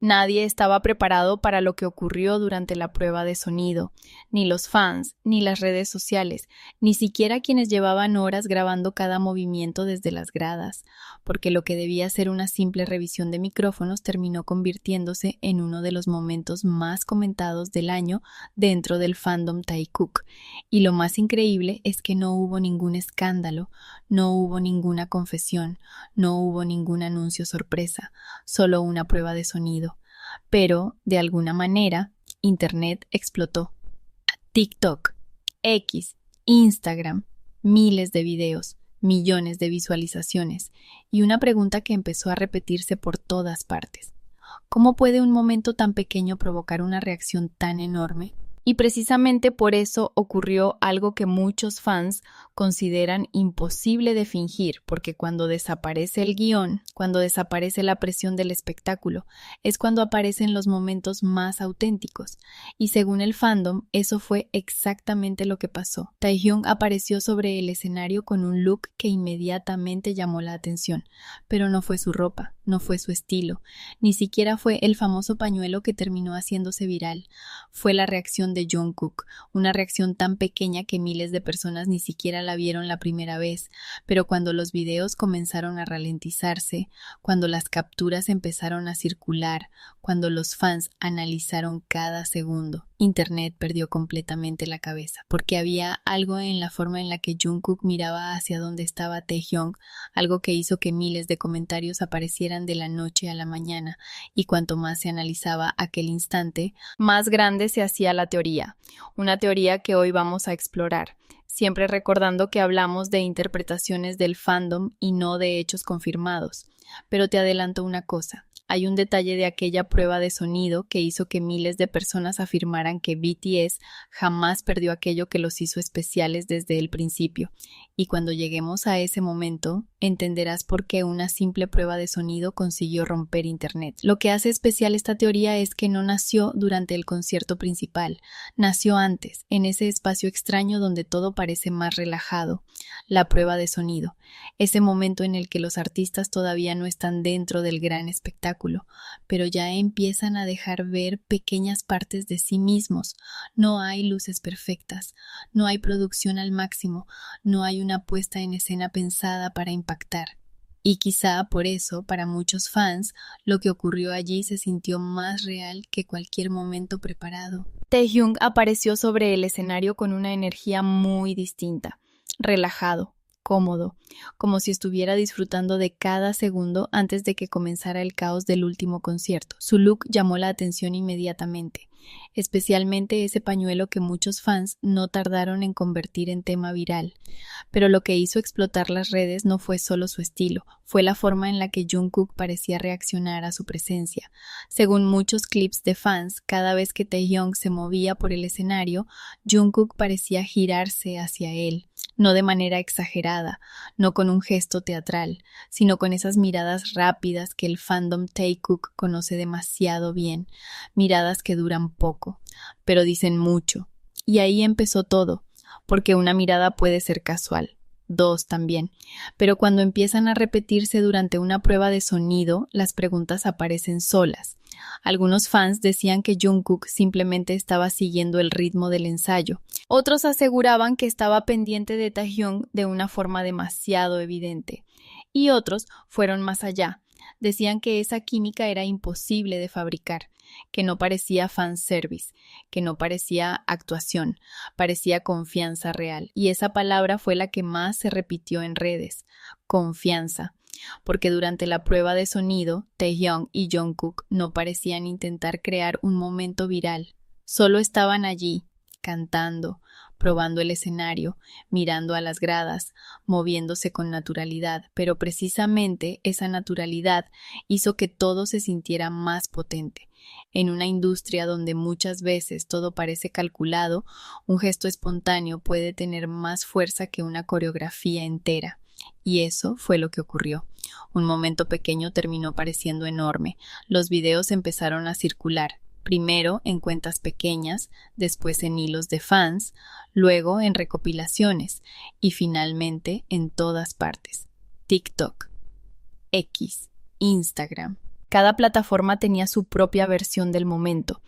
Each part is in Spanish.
Nadie estaba preparado para lo que ocurrió durante la prueba de sonido, ni los fans, ni las redes sociales, ni siquiera quienes llevaban horas grabando cada movimiento desde las gradas, porque lo que debía ser una simple revisión de micrófonos terminó convirtiéndose en uno de los momentos más comentados del año dentro del fandom Taekook. Y lo más increíble es que no hubo ningún escándalo, no hubo ninguna confesión, no hubo ningún anuncio sorpresa, solo una prueba de sonido. Pero, de alguna manera, Internet explotó. TikTok, X, Instagram, miles de videos, millones de visualizaciones y una pregunta que empezó a repetirse por todas partes. ¿Cómo puede un momento tan pequeño provocar una reacción tan enorme? Y precisamente por eso ocurrió algo que muchos fans consideran imposible de fingir, porque cuando desaparece el guión, cuando desaparece la presión del espectáculo, es cuando aparecen los momentos más auténticos. Y según el fandom, eso fue exactamente lo que pasó. Taehyung apareció sobre el escenario con un look que inmediatamente llamó la atención, pero no fue su ropa, no fue su estilo, ni siquiera fue el famoso pañuelo que terminó haciéndose viral. Fue la reacción de Jungkook, una reacción tan pequeña que miles de personas ni siquiera la vieron la primera vez, pero cuando los videos comenzaron a ralentizarse, cuando las capturas empezaron a circular, cuando los fans analizaron cada segundo, Internet perdió completamente la cabeza, porque había algo en la forma en la que Jungkook miraba hacia donde estaba Taehyung, algo que hizo que miles de comentarios aparecieran de la noche a la mañana, y cuanto más se analizaba aquel instante, más grande se hacía la teoría, una teoría que hoy vamos a explorar, siempre recordando que hablamos de interpretaciones del fandom y no de hechos confirmados. Pero te adelanto una cosa. Hay un detalle de aquella prueba de sonido que hizo que miles de personas afirmaran que BTS jamás perdió aquello que los hizo especiales desde el principio. Y cuando lleguemos a ese momento, entenderás por qué una simple prueba de sonido consiguió romper Internet. Lo que hace especial esta teoría es que no nació durante el concierto principal, nació antes, en ese espacio extraño donde todo parece más relajado, la prueba de sonido, ese momento en el que los artistas todavía no están dentro del gran espectáculo, pero ya empiezan a dejar ver pequeñas partes de sí mismos. No hay luces perfectas, no hay producción al máximo, no hay una puesta en escena pensada para impactar. Y quizá por eso, para muchos fans, lo que ocurrió allí se sintió más real que cualquier momento preparado. Taehyung apareció sobre el escenario con una energía muy distinta, relajado, cómodo, como si estuviera disfrutando de cada segundo antes de que comenzara el caos del último concierto. Su look llamó la atención inmediatamente, especialmente ese pañuelo que muchos fans no tardaron en convertir en tema viral. Pero lo que hizo explotar las redes no fue solo su estilo, fue la forma en la que Jungkook parecía reaccionar a su presencia. Según muchos clips de fans, cada vez que Taehyung se movía por el escenario, Jungkook parecía girarse hacia él, no de manera exagerada, no con un gesto teatral, sino con esas miradas rápidas que el fandom Taekook conoce demasiado bien, miradas que duran poco, pero dicen mucho. Y ahí empezó todo, porque una mirada puede ser casual, dos también, pero cuando empiezan a repetirse durante una prueba de sonido, las preguntas aparecen solas. Algunos fans decían que Jungkook simplemente estaba siguiendo el ritmo del ensayo. Otros aseguraban que estaba pendiente de Taehyung de una forma demasiado evidente. Y otros fueron más allá. Decían que esa química era imposible de fabricar, que no parecía fanservice, que no parecía actuación, parecía confianza real. Y esa palabra fue la que más se repitió en redes, confianza. Porque durante la prueba de sonido, Taehyung y Jungkook no parecían intentar crear un momento viral. Solo estaban allí, cantando, probando el escenario, mirando a las gradas, moviéndose con naturalidad, pero precisamente esa naturalidad hizo que todo se sintiera más potente. En una industria donde muchas veces todo parece calculado, un gesto espontáneo puede tener más fuerza que una coreografía entera. Y eso fue lo que ocurrió. Un momento pequeño terminó pareciendo enorme. Los videos empezaron a circular, primero en cuentas pequeñas, después en hilos de fans, luego en recopilaciones y finalmente en todas partes. TikTok, X, Instagram, Cada plataforma tenía su propia versión del momento,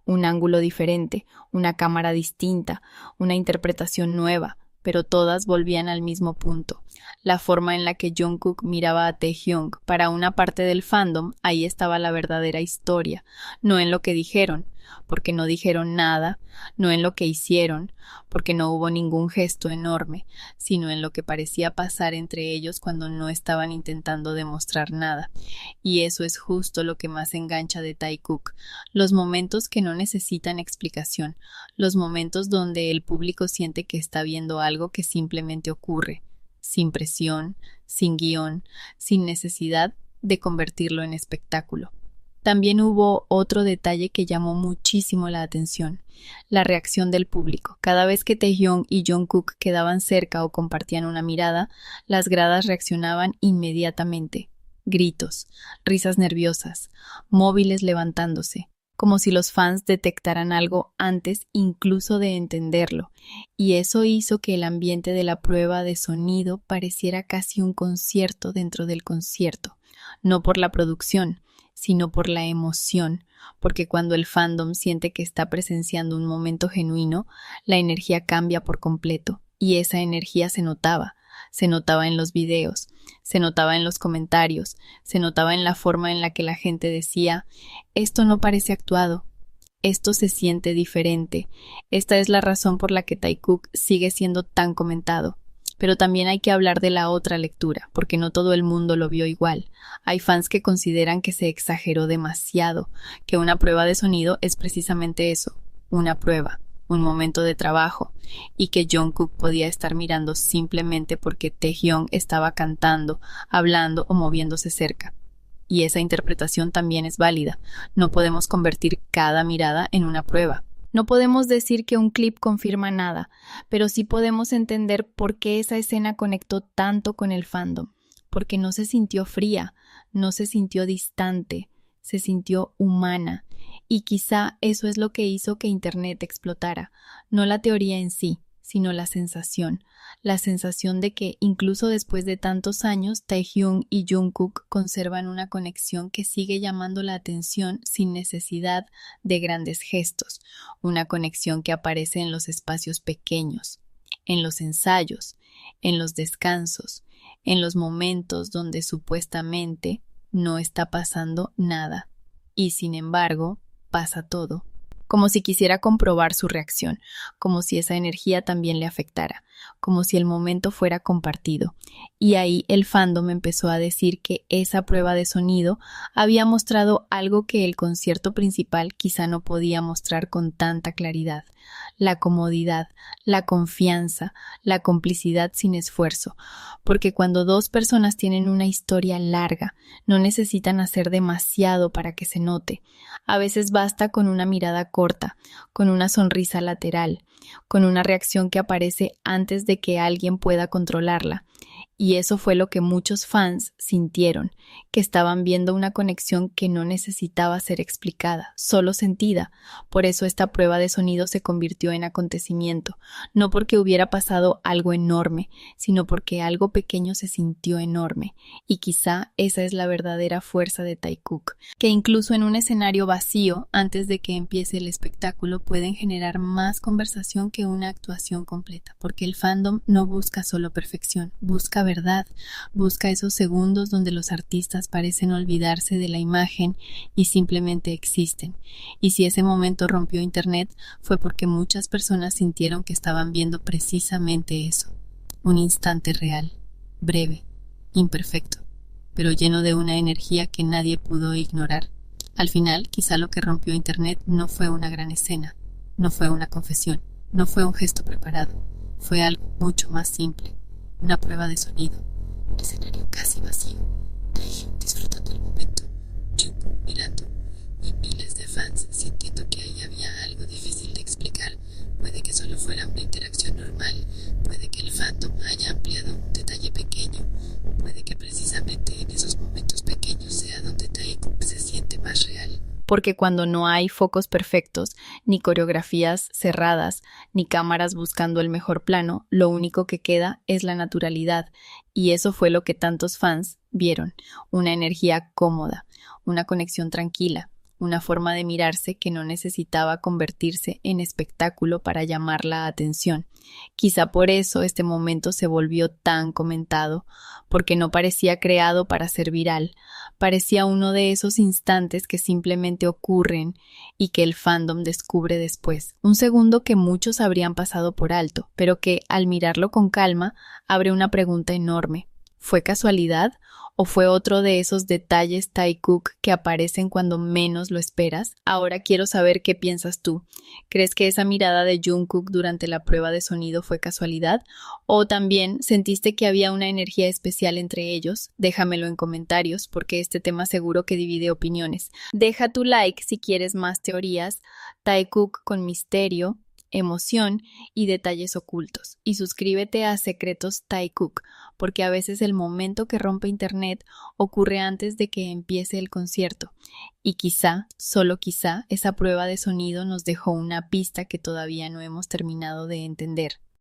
un ángulo diferente, una cámara distinta, una interpretación nueva, pero todas volvían al mismo punto. La forma en la que Jungkook miraba a Taehyung, para una parte del fandom, ahí estaba la verdadera historia, no en lo que dijeron, porque no dijeron nada, no en lo que hicieron, porque no hubo ningún gesto enorme, sino en lo que parecía pasar entre ellos cuando no estaban intentando demostrar nada. Y eso es justo lo que más engancha de Taekook, los momentos que no necesitan explicación, los momentos donde el público siente que está viendo algo que simplemente ocurre, sin presión, sin guión, sin necesidad de convertirlo en espectáculo. También hubo otro detalle que llamó muchísimo la atención, la reacción del público. Cada vez que Taehyung y Jungkook quedaban cerca o compartían una mirada, las gradas reaccionaban inmediatamente. Gritos, risas nerviosas, móviles levantándose, como si los fans detectaran algo antes incluso de entenderlo, y eso hizo que el ambiente de la prueba de sonido pareciera casi un concierto dentro del concierto, no por la producción, sino por la emoción, porque cuando el fandom siente que está presenciando un momento genuino, la energía cambia por completo, y esa energía se notaba en los videos, se notaba en los comentarios, se notaba en la forma en la que la gente decía, esto no parece actuado, esto se siente diferente, esta es la razón por la que Taekook sigue siendo tan comentado. Pero también hay que hablar de la otra lectura, porque no todo el mundo lo vio igual. Hay fans que consideran que se exageró demasiado, que una prueba de sonido es precisamente eso, una prueba, un momento de trabajo, y que Jungkook podía estar mirando simplemente porque Taehyung estaba cantando, hablando o moviéndose cerca. Y esa interpretación también es válida. No podemos convertir cada mirada en una prueba. No podemos decir que un clip confirma nada, pero sí podemos entender por qué esa escena conectó tanto con el fandom, porque no se sintió fría, no se sintió distante, se sintió humana, y quizá eso es lo que hizo que Internet explotara, no la teoría en sí, sino la sensación de que incluso después de tantos años Taehyung y Jungkook conservan una conexión que sigue llamando la atención sin necesidad de grandes gestos, una conexión que aparece en los espacios pequeños, en los ensayos, en los descansos, en los momentos donde supuestamente no está pasando nada, y sin embargo pasa todo. Como si quisiera comprobar su reacción, como si esa energía también le afectara, como si el momento fuera compartido. Y ahí el fandom empezó a decir que esa prueba de sonido había mostrado algo que el concierto principal quizá no podía mostrar con tanta claridad: la comodidad, la confianza, la complicidad sin esfuerzo, porque cuando dos personas tienen una historia larga, no necesitan hacer demasiado para que se note. A veces basta con una mirada corta, con una sonrisa lateral, con una reacción que aparece antes de que alguien pueda controlarla. Y eso fue lo que muchos fans sintieron, que estaban viendo una conexión que no necesitaba ser explicada, solo sentida. Por eso esta prueba de sonido se convirtió en acontecimiento, no porque hubiera pasado algo enorme, sino porque algo pequeño se sintió enorme. Y quizá esa es la verdadera fuerza de Taekook, que incluso en un escenario vacío, antes de que empiece el espectáculo, pueden generar más conversación que una actuación completa, porque el fandom no busca solo perfección, busca verdad, busca esos segundos donde los artistas parecen olvidarse de la imagen y simplemente existen. Y si ese momento rompió Internet, fue porque muchas personas sintieron que estaban viendo precisamente eso, un instante real, breve, imperfecto, pero lleno de una energía que nadie pudo ignorar. Al final, quizá lo que rompió Internet no fue una gran escena, no fue una confesión, no fue un gesto preparado, fue algo mucho más simple. Una prueba de sonido, un escenario casi vacío, Taehyung disfrutando el momento, Jungkook mirando y miles de fans sintiendo que ahí había algo difícil de explicar. Puede que solo fuera una interacción normal, puede que el fandom haya ampliado un detalle pequeño, o puede que precisamente en esos momentos pequeños sea donde Taekook se siente más real. Porque cuando no hay focos perfectos, ni coreografías cerradas, ni cámaras buscando el mejor plano, lo único que queda es la naturalidad, Y eso fue lo que tantos fans vieron, una energía cómoda, una conexión tranquila, una forma de mirarse que no necesitaba convertirse en espectáculo para llamar la atención. Quizá por eso este momento se volvió tan comentado, porque no parecía creado para ser viral, parecía uno de esos instantes que simplemente ocurren y que el fandom descubre después. Un segundo que muchos habrían pasado por alto, pero que, al mirarlo con calma, abre una pregunta enorme. ¿Fue casualidad o fue otro de esos detalles Taekook que aparecen cuando menos lo esperas? Ahora quiero saber qué piensas tú. ¿Crees que esa mirada de Jungkook durante la prueba de sonido fue casualidad? ¿O también sentiste que había una energía especial entre ellos? Déjamelo en comentarios porque este tema seguro que divide opiniones. Deja tu like si quieres más teorías. Taekook con misterio, emoción y detalles ocultos. Y suscríbete a Secretos Taekook, porque a veces el momento que rompe internet ocurre antes de que empiece el concierto. Y quizá, solo quizá, esa prueba de sonido nos dejó una pista que todavía no hemos terminado de entender.